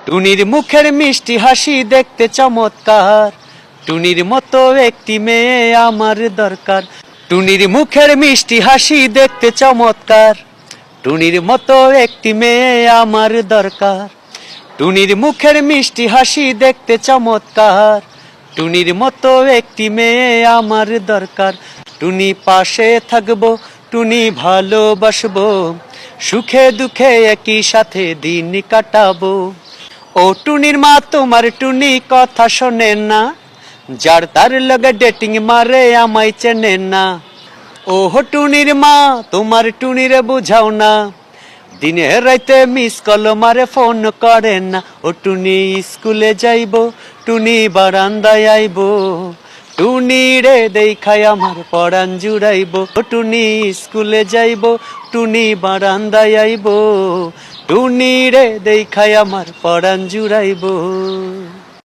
টুনির মুখের মিষ্টি হাসি দেখতে চমৎকার, টুনির মতো একটি মেয়ে আমার দরকার। টুনির মুখের মিষ্টি হাসি দেখতে চমৎকার, টুনির মতো একটি মেয়ে আমার দরকার। টুনির মুখের মিষ্টি হাসি দেখতে চমৎকার, টুনির মতো একটি মেয়ে আমার দরকার। টুনি পাশে থাকবো, টুনি ভালোবাসবো, সুখে দুঃখে একই সাথে দিন কাটাবো। ও টুনির মা তোমার টুনি কথা শোনে না, যার তার লগে ডেটিং মারে আমায় চেনে না। ও টুনির মা তোমার টুনিরে বুঝাও না, দিনে রাইতে মিস কল মারে ফোন করে না। ও টুনি স্কুলে যাইবো, টুনি বারান্দায় আইবো, টুনি রে দেখাই আমার পরাণ জুড়াইবো। ও টুনি স্কুলে যাইবো, টুনি বারান্দায় আইবো, টুনি রে দেখাই আমার পরাণ জুড়াইবো।